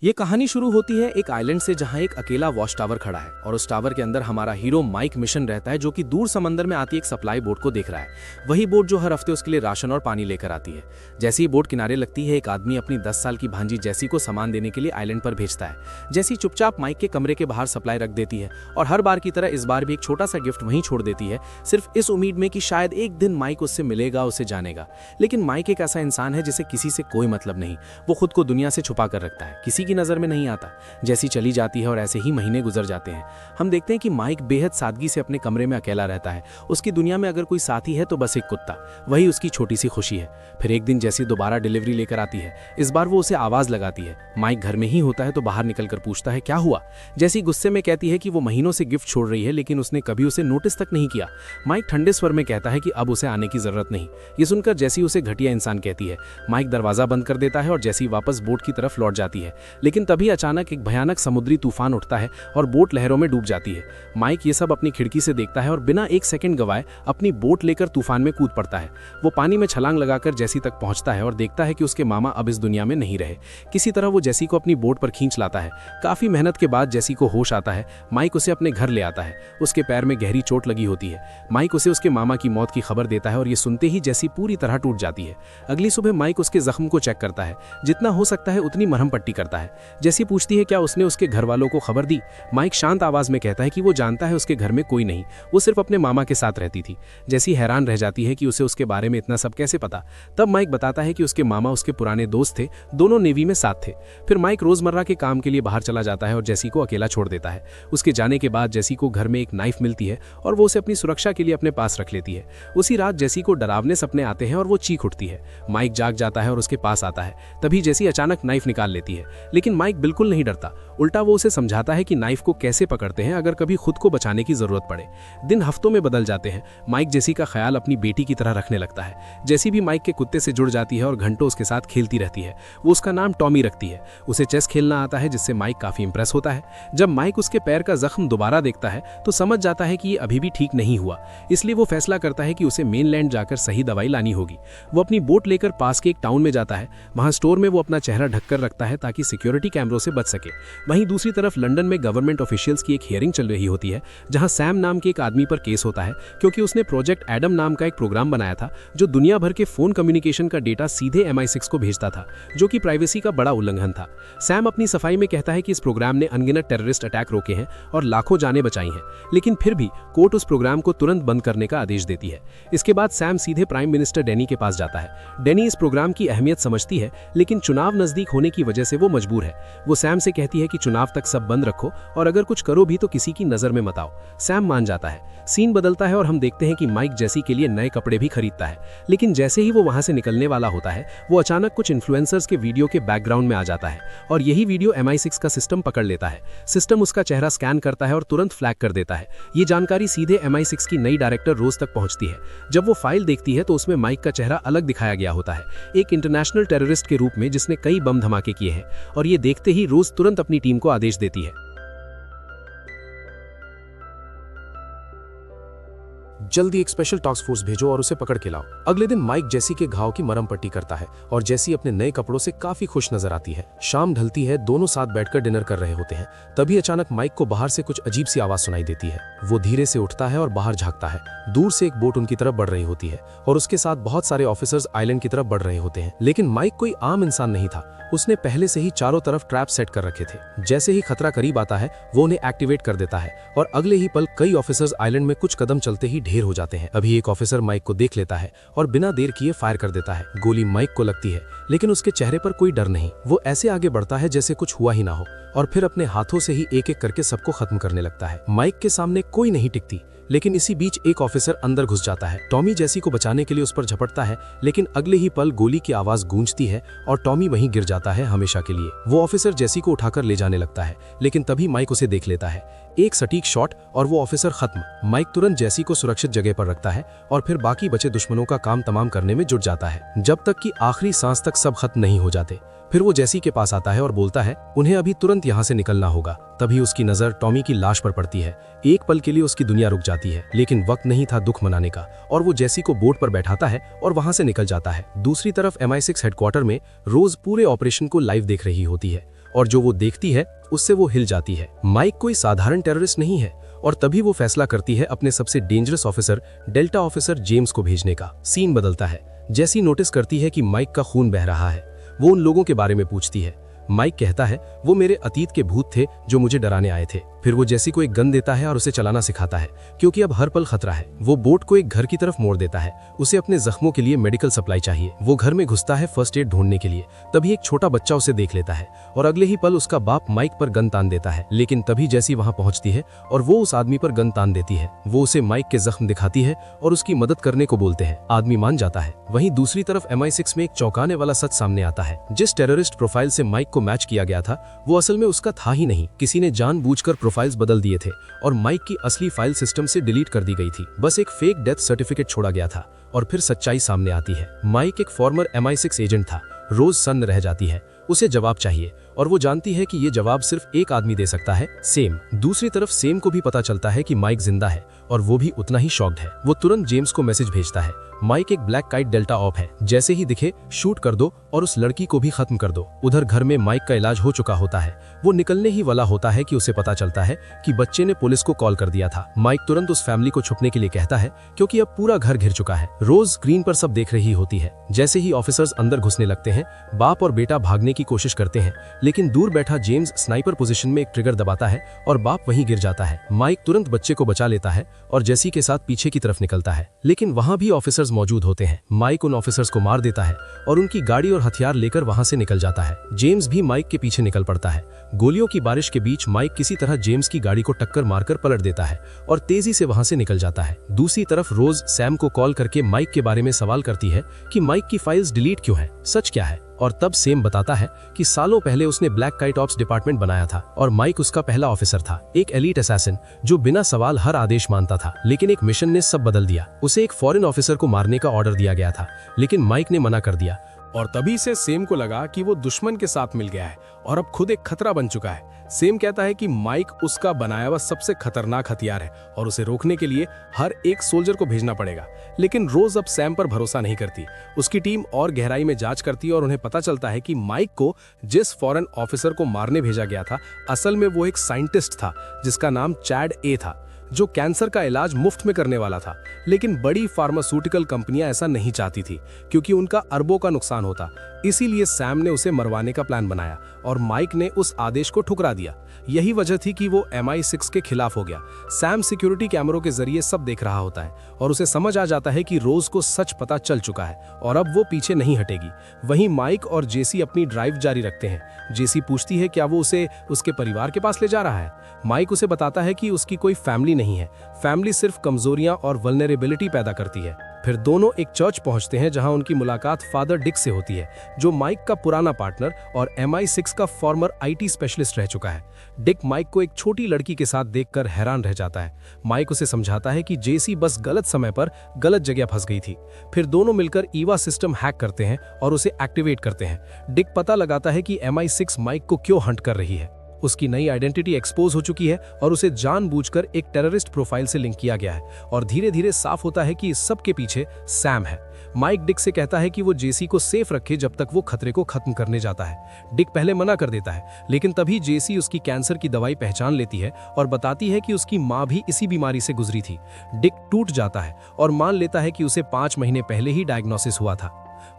ये कहानी शुरू होती है एक आइलैंड से जहां एक अकेला वॉच टावर खड़ा है और उस टावर के अंदर हमारा हीरो माइक मिशन रहता है जो कि दूर समंदर में आती एक सप्लाई बोट को देख रहा है। वही बोट जो हर हफ्ते उसके लिए राशन और पानी लेकर आती है। जैसे ही बोट किनारे लगती है एक आदमी अपनी 10 साल की भांजी जैसी को सामान देने के लिए आइलैंड पर भेजता है। जैसी चुपचाप माइक के कमरे के बाहर सप्लाई रख देती है और हर बार की तरह इस बार भी एक छोटा सा गिफ्ट वहीं छोड़ देती है, सिर्फ इस उम्मीद में कि शायद एक दिन माइक उससे मिलेगा, उसे जानेगा। लेकिन माइक एक ऐसा इंसान है जिसे किसी से कोई मतलब नहीं। वो खुद को दुनिया से छुपा कर रखता है, किसी की नजर में नहीं आता। जैसी चली जाती है और ऐसे ही महीने गुजर जाते हैं। हम देखते हैं कि माइक बेहद सादगी से अपने कमरे में अकेला रहता है। उसकी दुनिया में अगर कोई साथी है तो बस एक कुत्ता, वही उसकी छोटी सी खुशी है। फिर एक दिन जैसी दोबारा डिलीवरी लेकर आती है, इस बार वो उसे आवाज लगाती है। माइक घर में ही होता है तो बाहर निकलकर पूछता है क्या हुआ। जैसी गुस्से में कहती है कि वो महीनों से गिफ्ट छोड़ रही है लेकिन उसने कभी उसे नोटिस तक नहीं किया। माइक ठंडे स्वर में कहता है कि अब उसे आने की जरूरत नहीं। ये सुनकर जैसी उसे घटिया इंसान कहती है। माइक दरवाजा बंद कर देता है और जैसी वापस बोट की तरफ लौट जाती है, लेकिन तभी अचानक एक भयानक समुद्री तूफान उठता है और बोट लहरों में डूब जाती है। माइक ये सब अपनी खिड़की से देखता है और बिना एक सेकंड गवाए अपनी बोट लेकर तूफान में कूद पड़ता है। वो पानी में छलांग लगाकर जैसी तक पहुंचता है और देखता है कि उसके मामा अब इस दुनिया में नहीं रहे। किसी तरह वो जैसी को अपनी बोट पर खींच लाता है। काफी मेहनत के बाद जैसी को होश आता है। माइक उसे अपने घर ले आता है। उसके पैर में गहरी चोट लगी होती है। माइक उसे उसके मामा की मौत की खबर देता है और ये सुनते ही जैसी पूरी तरह टूट जाती है। अगली सुबह माइक उसके जख्म को चेक करता है, जितना हो सकता है उतनी मरहम पट्टी करता है। जैसी पूछती है क्या उसने उसके घर वालों को खबर दी। माइक शांत आवाज में कहता है कि वो जानता है उसके घर में कोई नहीं, वो सिर्फ अपने मामा के साथ रहती थी। जैसी हैरान रह जाती है कि उसे उसके बारे में इतना सब कैसे पता। तब माइक बताता है कि उसके मामा उसके पुराने दोस्त थे, दोनों नेवी में साथ थे। फिर माइक रोजमर्रा के काम के लिए बाहर चला जाता है और जैसी को अकेला छोड़ देता है। उसके जाने के बाद जैसी को घर में एक नाइफ मिलती है और वो उसे अपनी सुरक्षा के लिए अपने पास रख लेती है। उसी रात जैसी को डरावने सपने आते हैं और वो चीख उठती है। माइक जाग जाता है और उसके पास आता है। तभी जैसी अचानक नाइफ निकाल लेती है, लेकिन माइक बिल्कुल नहीं डरता। उल्टा वो उसे समझाता है कि नाइफ को कैसे पकड़ते हैं अगर कभी खुद को बचाने की जरूरत पड़े। दिन हफ्तों में बदल जाते हैं। माइक जैसी का ख्याल अपनी बेटी की तरह रखने लगता है। जैसी भी माइक के कुत्ते से जुड़ जाती है और घंटों उसके साथ खेलती रहती है। वो उसका नाम टॉमी रखती है। उसे चेस खेलना आता है जिससे माइक काफी इंप्रेस होता है। जब माइक उसके पैर का जख्म दोबारा देखता है तो समझ जाता है कि ये अभी भी ठीक नहीं हुआ। इसलिए वो फैसला करता है कि उसे मेनलैंड जाकर सही दवाई लानी होगी। वो अपनी बोट लेकर पास के एक टाउन में जाता है। वहां स्टोर में वो अपना चेहरा ढककर रखता है ताकि सिक्योरिटी कैमरों से बच सके। वहीं दूसरी तरफ लंदन में गवर्नमेंट ऑफिशियल्स की एक हियरिंग चल रही होती है जहां सैम नाम के एक आदमी पर केस होता है क्योंकि उसने प्रोजेक्ट एडम नाम का एक प्रोग्राम बनाया था जो दुनिया भर के फोन कम्युनिकेशन का डेटा सीधे MI6 को भेजता था, जो कि प्राइवेसी का बड़ा उल्लंघन था। सैम अपनी सफाई में कहता है कि इस प्रोग्राम ने अनगिनत टेररिस्ट अटैक रोके हैं और लाखों जानें बचाई हैं, लेकिन फिर भी कोर्ट उस प्रोग्राम को तुरंत बंद करने का आदेश देती है। इसके बाद सैम सीधे प्राइम मिनिस्टर डेनी के पास जाता है। डेनी इस प्रोग्राम की अहमियत समझती है लेकिन चुनाव नजदीक होने की वजह से वो मजबूर है। वो सैम से कहती है कि चुनाव तक सब बंद रखो और अगर कुछ करो भी तो किसी की नजर में मत आओ। सैम मान जाता है। सीन बदलता है और हम देखते हैं कि माइक जैसी के लिए नए कपड़े भी खरीदता है, लेकिन जैसे ही वो वहां से निकलने वाला होता है वो अचानक कुछ इन्फ्लुएंसर्स के वीडियो के बैकग्राउंड में आ जाता है और यही वीडियो MI6 का सिस्टम पकड़ लेता है। सिस्टम उसका चेहरा स्कैन करता है और तुरंत फ्लैग कर देता है। ये जानकारी सीधे MI6 की नई डायरेक्टर रोज तक पहुंचती है। जब वो फाइल देखती है तो उसमें माइक का चेहरा अलग दिखाया गया होता है, एक इंटरनेशनल टेररिस्ट के रूप में जिसने कई बम धमाके किए हैं। और ये देखते ही रोज तुरंत अपनी टीम को आदेश देती है, जल्दी एक स्पेशल टास्क फोर्स भेजो और उसे पकड़ के लाओ। अगले दिन माइक जैसी के घाव की मरहम पट्टी करता है और जैसी अपने नए कपड़ों से काफी खुश नजर आती है। शाम ढलती है, दोनों साथ बैठकर डिनर कर रहे होते हैं। तभी अचानक माइक को बाहर से कुछ अजीब सी आवाज सुनाई देती है। वो धीरे से उठता है और बाहर झांकता है। दूर से एक बोट उनकी तरफ बढ़ रही होती है और उसके साथ बहुत सारे ऑफिसर्स आइलैंड की तरफ बढ़ रहे होते हैं। लेकिन माइक कोई आम इंसान नहीं था। उसने पहले से ही चारों तरफ ट्रैप सेट कर रखे थे। जैसे ही खतरा करीब आता है वो उन्हें एक्टिवेट कर देता है और अगले ही पल कई ऑफिसर्स आइलैंड में कुछ कदम चलते ही ढेर हो जाते हैं। अभी एक ऑफिसर माइक को देख लेता है और बिना देर किए फायर कर देता है। गोली माइक को लगती है लेकिन उसके चेहरे पर कोई डर नहीं। वो ऐसे आगे बढ़ता है जैसे कुछ हुआ ही ना हो और फिर अपने हाथों से ही एक एक करके सबको खत्म करने लगता है। माइक के सामने कोई नहीं टिकती, लेकिन इसी बीच एक ऑफिसर अंदर घुस जाता है। टॉमी जैसी को बचाने के लिए उस पर झपटता है, लेकिन अगले ही पल गोली की आवाज गूंजती है और टॉमी वहीं गिर जाता है हमेशा के लिए। वो ऑफिसर जैसी को उठाकर ले जाने लगता है, लेकिन तभी माइक उसे देख लेता है। एक सटीक शॉट और वो ऑफिसर खत्म। माइक तुरंत जैसी को सुरक्षित जगह पर रखता है और फिर बाकी बचे दुश्मनों का काम तमाम करने में जुट जाता है, जब तक कि आखिरी सांस तक सब खत्म नहीं हो जाते। फिर वो जैसी के पास आता है और बोलता है उन्हें अभी तुरंत यहाँ से निकलना होगा। तभी उसकी नजर टॉमी की लाश पर पड़ती है। एक पल के लिए उसकी दुनिया रुक जाती है, लेकिन वक्त नहीं था दुख मनाने का और वो जैसी को बोट पर बैठाता है और वहां से निकल जाता है। दूसरी तरफ MI6 हेडक्वार्टर में रोज पूरे ऑपरेशन को लाइव देख रही होती है और जो वो देखती है उससे वो हिल जाती है। माइक कोई साधारण टेररिस्ट नहीं है और तभी वो फैसला करती है अपने सबसे dangerous officer delta officer James को भेजने का। सीन बदलता है। जेसी नोटिस करती है कि माइक का खून बह रहा है। वो उन लोगों के बारे में पूछती है। माइक कहता है वो मेरे अतीत के भूत थे जो मुझे डराने आए थे। फिर वो जेसी को एक गन देता है और उसे चलाना सिखाता है क्योंकि अब हर पल खतरा है। वो बोट को एक घर की तरफ मोड़ देता है। उसे अपने जख्मों के लिए मेडिकल सप्लाई चाहिए। वो घर में घुसता है फर्स्ट एड ढूंढने के लिए। तभी एक छोटा बच्चा उसे देख लेता है और अगले ही पल उसका बाप माइक पर गन तान देता है। लेकिन तभी जेसी वहां पहुंचती है और वो उस आदमी पर गन तान देती है। वो उसे माइक के जख्म दिखाती है और उसकी मदद करने को बोलते हैं। आदमी मान जाता है। वहीं दूसरी तरफ MI6 में एक चौंकाने वाला सच सामने आता है। जिस टेररिस्ट प्रोफाइल से माइक को मैच किया गया था वो असल में उसका था ही नहीं। किसी ने जानबूझकर प्रोफाइल्स बदल दिए थे और माइक की असली फाइल सिस्टम से डिलीट कर दी गई थी। बस एक फेक डेथ सर्टिफिकेट छोड़ा गया था और फिर सच्चाई सामने आती है। माइक एक फॉर्मर MI6 एजेंट था। रोज सन्न रह जाती है। उसे जवाब चाहिए और वो जानती है कि ये जवाब सिर्फ एक आदमी दे सकता है, सेम। दूसरी तरफ सेम को भी पता चलता है कि माइक जिंदा है और वो भी उतना ही शॉक्ड है। वो तुरंत जेम्स को मैसेज भेजता है। माइक एक ब्लैक काइट डेल्टा ऑप है। जैसे ही दिखे शूट कर दो और उस लड़की को भी खत्म कर दो। उधर घर में माइक का इलाज हो चुका होता है। वो निकलने ही वाला होता है कि उसे पता चलता है कि बच्चे ने पुलिस को कॉल कर दिया था। माइक तुरंत उस फैमिली को छुपने के लिए कहता है क्योंकि अब पूरा घर घिर चुका है। रोज स्क्रीन पर सब देख रही होती है। जैसे ही ऑफिसर्स अंदर घुसने लगते हैं बाप और बेटा भागने की कोशिश करते हैं लेकिन दूर बैठा जेम्स स्नाइपर पोजीशन में एक ट्रिगर दबाता है और बाप वहीं गिर जाता है। माइक तुरंत बच्चे को बचा लेता है और जेसी के साथ पीछे की तरफ निकलता है लेकिन वहां भी ऑफिसर्स मौजूद होते हैं। माइक उन ऑफिसर्स को मार देता है और उनकी गाड़ी और हथियार लेकर वहां से निकल जाता है। जेम्स भी माइक के पीछे निकल पड़ता है। गोलियों की बारिश के बीच माइक किसी तरह जेम्स की गाड़ी को टक्कर मारकर पलट देता है और तेजी से वहां से निकल जाता है। दूसरी तरफ रोज सैम को कॉल करके माइक के बारे में सवाल करती है कि माइक की फाइल्स डिलीट क्यों है, सच क्या है। और तब सेम बताता है कि सालों पहले उसने ब्लैक काइट ऑप्स डिपार्टमेंट बनाया था और माइक उसका पहला ऑफिसर था। एक एलीट असैसिन जो बिना सवाल हर आदेश मानता था। लेकिन एक मिशन ने सब बदल दिया। उसे एक फॉरेन ऑफिसर को मारने का ऑर्डर दिया गया था लेकिन माइक ने मना कर दिया और तभी से सेम को लगा कि वो दुश्मन के साथ मिल गया है और अब खुद एक खतरा बन चुका है। सेम कहता है कि माइक उसका बनाया हुआ सबसे खतरनाक हथियार है और उसे रोकने के लिए हर एक सोल्जर को भेजना पड़ेगा। लेकिन रोज अब सैम पर भरोसा नहीं करती। उसकी टीम और गहराई में जांच करती है और उन्हें पता चलता है कि माइक को जिस फॉरेन ऑफिसर को मारने भेजा गया था असल में वो एक साइंटिस्ट था जिसका नाम चैड ए था जो कैंसर का इलाज मुफ्त में करने वाला था। लेकिन बड़ी फार्मास्यूटिकल कंपनियां ऐसा नहीं चाहती थी क्योंकि उनका अरबों का नुकसान होता। इसीलिए सैम ने उसे मरवाने का प्लान बनाया और माइक ने उस आदेश को ठुकरा दिया। यही वजह थी कि वो MI6 के खिलाफ हो गया। सैम सिक्योरिटी कैमरों के जरिए सब देख रहा होता है और उसे समझ आ जाता है कि रोज को सच पता चल चुका है और अब वो पीछे नहीं हटेगी। वहीं माइक और जेसी अपनी ड्राइव जारी रखते हैं। जेसी पूछती है क्या वो उसे उसके परिवार के पास ले जा रहा है। माइक उसे बताता है कि उसकी कोई फैमिली नहीं है। फैमिली सिर्फ कमजोरियां और वल्नरेबिलिटी पैदा करती है। फिर दोनों एक चर्च पहुंचते हैं जहां उनकी मुलाकात फादर डिक से होती है जो माइक का पुराना पार्टनर और MI6 का फॉर्मर IT स्पेशलिस्ट रह चुका है। डिक माइक को एक छोटी लड़की के साथ देखकर हैरान रह जाता है। माइक उसे समझाता है कि जेसी बस गलत समय पर गलत जगह फंस गई थी। फिर दोनों मिलकर ईवा सिस्टम हैक करते हैं और उसे एक्टिवेट करते हैं। डिक पता लगाता है कि MI6 माइक को क्यों हंट कर रही है। उसकी नई आइडेंटिटी एक्सपोज हो चुकी है और उसे जानबूझकर एक टेररिस्ट प्रोफाइल से लिंक किया गया है और धीरे धीरे साफ होता है कि इस सब के पीछे सैम है। माइक डिक से कहता है कि वो जेसी को सेफ रखे जब तक वो खतरे को खत्म करने जाता है। डिक पहले मना कर देता है लेकिन तभी जेसी उसकी कैंसर की दवाई पहचान लेती है और बताती है कि उसकी माँ भी इसी बीमारी से गुजरी थी। डिक टूट जाता है और मान लेता है कि उसे 5 महीने पहले ही डायग्नोसिस हुआ था।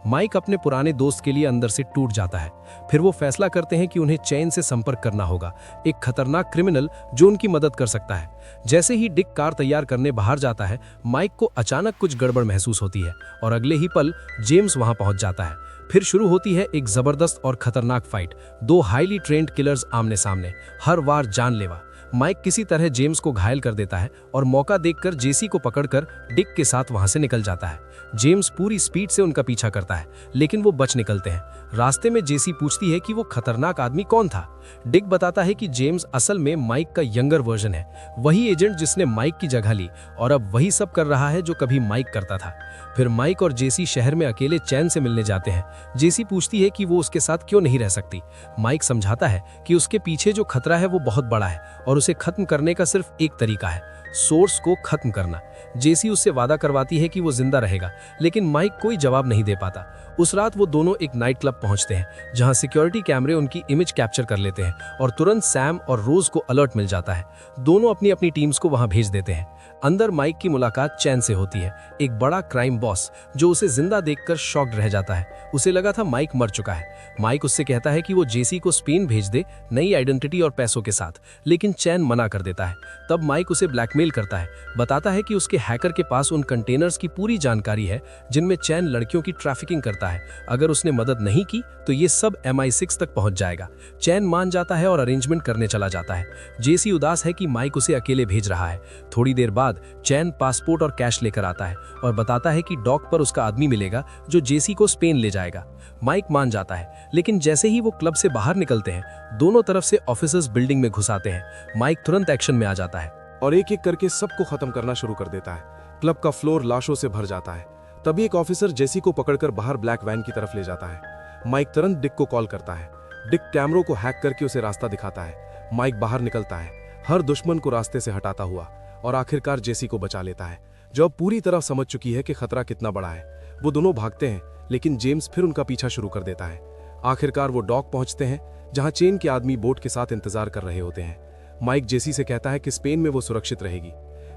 माइक अपने पुराने दोस्त के लिए अंदर से टूट जाता है। फिर वो फैसला करते हैं कि उन्हें चैन से संपर्क करना होगा, एक खतरनाक क्रिमिनल जो उनकी मदद कर सकता है। जैसे ही डिक कार तैयार करने बाहर जाता है माइक को अचानक कुछ गड़बड़ महसूस होती है और अगले ही पल जेम्स वहां पहुंच जाता है। फिर शुरू होती है एक जबरदस्त और खतरनाक फाइट। 2 हाईली ट्रेंड किलर्स आमने सामने, हर वार जानलेवा। माइक किसी तरह जेम्स को घायल कर देता है और मौका देखकर जेसी को पकड़कर डिक के साथ वहां से निकल जाता है। जेम्स पूरी स्पीड से उनका पीछा करता है लेकिन वो बच निकलते हैं। रास्ते में जेसी पूछती है कि वो खतरनाक आदमी कौन था। डिक बताता है कि जेम्स असल में माइक का यंगर वर्जन है, वही एजेंट जिसने माइक की जगह ली और अब वही सब कर रहा है जो कभी माइक करता था। फिर माइक और जेसी शहर में अकेले चैन से मिलने जाते हैं। जेसी पूछती है कि वो उसके साथ क्यों नहीं रह सकती। माइक समझाता है कि उसके पीछे जो खतरा है वो बहुत बड़ा है और उसे खत्म करने का सिर्फ एक तरीका है। सोर्स को खत्म करना। जेसी उससे वादा करवाती है कि वो जिंदा रहेगा, लेकिन माइक कोई जवाब नहीं दे पाता। उस रात वो दोनों एक नाइट क्लब पहुंचते हैं, जहां सिक्योरिटी कैमरे उनकी इमेज कैप्चर कर लेते हैं और तुरंत सैम और रोज को अलर्ट मिल जाता है। दोनों अपनी अपनी टीम्स को वहां भेज देते हैं। अंदर माइक की मुलाकात चैन से होती है, एक बड़ा क्राइम बॉस जो उसे जिंदा देखकर शॉक्ड रह जाता है। उसे लगा था माइक मर चुका है। माइक उससे कहता है कि वो जेसी को स्पेन भेज दे, नई आइडेंटिटी और पैसों के साथ, लेकिन चैन मना कर देता है। तब माइक उसे ब्लैकमेल करता है, बताता है कि उसके हैकर के पास उन कंटेनर्स की पूरी जानकारी है जिनमें चैन लड़कियों की ट्रैफिकिंग करता है। अगर उसने मदद नहीं की तो ये सब MI6 तक पहुंच जाएगा। चैन मान जाता है और अरेंजमेंट करने चला जाता है। जेसी उदास है कि माइक उसे अकेले भेज रहा है। थोड़ी देर बाद चैन पासपोर्ट और कैश लेकर आता है और बताता है कि डॉक पर उसका आदमी मिलेगा जो जेसी को स्पेन ले जाएगा। माइक मान जाता है, लेकिन जैसे ही वो क्लब से बाहर निकलते हैं, दोनों तरफ से ऑफिसर्स बिल्डिंग में घुस आते हैं। माइक तुरंत एक्शन में आ जाता है और एक एक करके सबको खत्म करना शुरू कर देता है। क्लब का फ्लोर लाशों से भर जाता है। तभी एक ऑफिसर जेसी को पकड़कर बाहर ब्लैक वैन की तरफ ले जाता है। माइक तुरंत डिक को कॉल करता है। डिक कैमरों को हैक करके उसे रास्ता दिखाता है। माइक बाहर निकलता है, हर दुश्मन को रास्ते से हटाता हुआ, और आखिरकार जेसी को बचा लेता है, जो अब पूरी तरह समझ चुकी है कि खतरा कितना बड़ा है। वो दोनों भागते हैं, लेकिन जेम्स फिर उनका पीछा शुरू कर देता है। आखिरकार वो डॉक पहुंचते हैं, जहां चेन के आदमी बोट के साथ इंतजार कर रहे होते हैं। माइक जेसी से कहता है कि स्पेन में वो सुरक्षित रहेगी।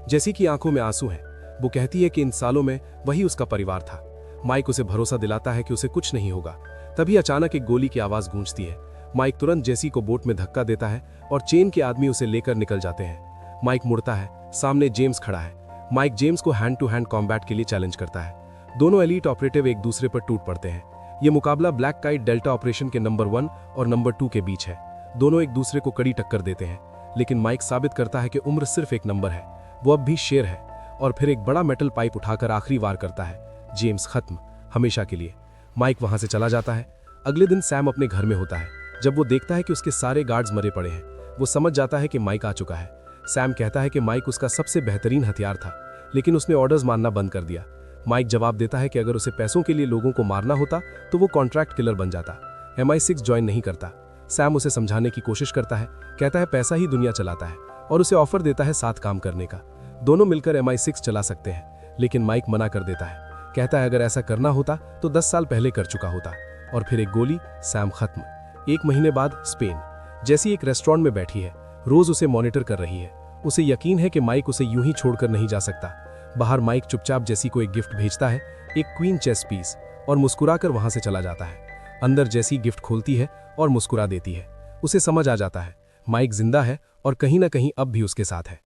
जेसी की आंखों में आंसू हैं। वो कहती है कि इन सालों में वही उसका परिवार था। माइक उसे भरोसा दिलाता है कि उसे कुछ नहीं होगा। तभी अचानक एक गोली की आवाज गूंजती है। माइक तुरंत जेसी को बोट में धक्का देता है और चेन के आदमी उसे लेकर निकल जाते हैं। माइक मुड़ता है, सामने जेम्स खड़ा है। माइक जेम्स को हैंड टू हैंड कॉम्बैट के लिए चैलेंज करता है। दोनों एलीट ऑपरेटिव एक दूसरे पर टूट पड़ते हैं। ये मुकाबला ब्लैक काइट डेल्टा ऑपरेशन के नंबर 1 और नंबर 2 के बीच है। दोनों एक दूसरे को कड़ी टक्कर देते हैं, लेकिन माइक साबित करता है कि उम्र सिर्फ एक नंबर है। वो अब भी शेर है, और फिर एक बड़ा मेटल पाइप उठाकर आखिरी वार करता है। जेम्स खत्म, हमेशा के लिए। माइक वहां से चला जाता है। अगले दिन सैम अपने घर में होता है। जब वो देखता है कि उसके सारे गार्ड्स मरे पड़े हैं, वो समझ जाता है कि माइक आ चुका है। सैम कहता है कि माइक उसका सबसे बेहतरीन हथियार था, लेकिन उसने ऑर्डर्स मानना बंद कर दिया। माइक जवाब देता है कि अगर उसे पैसों के लिए लोगों को मारना होता तो वो कॉन्ट्रैक्ट किलर बन जाता, MI6 ज्वाइन नहीं करता। सैम उसे समझाने की कोशिश करता है, कहता है पैसा ही दुनिया चलाता है, और उसे ऑफर देता है साथ काम करने का। दोनों मिलकर MI6 चला सकते हैं, लेकिन माइक मना कर देता है। कहता है अगर ऐसा करना होता तो 10 साल पहले कर चुका होता। और फिर एक गोली, सैम खत्म। 1 महीने बाद स्पेन। जैसी एक रेस्टोरेंट में बैठी है, रोज उसे मॉनिटर कर रही है। उसे यकीन है कि माइक उसे यूं ही छोड़कर नहीं जा सकता। बाहर माइक चुपचाप जेसी को एक गिफ्ट भेजता है, एक क्वीन चेस पीस, और मुस्कुराकर वहां से चला जाता है। अंदर जेसी गिफ्ट खोलती है और मुस्कुरा देती है। उसे समझ आ जाता है माइक जिंदा है और कहीं ना कहीं अब भी उसके साथ है।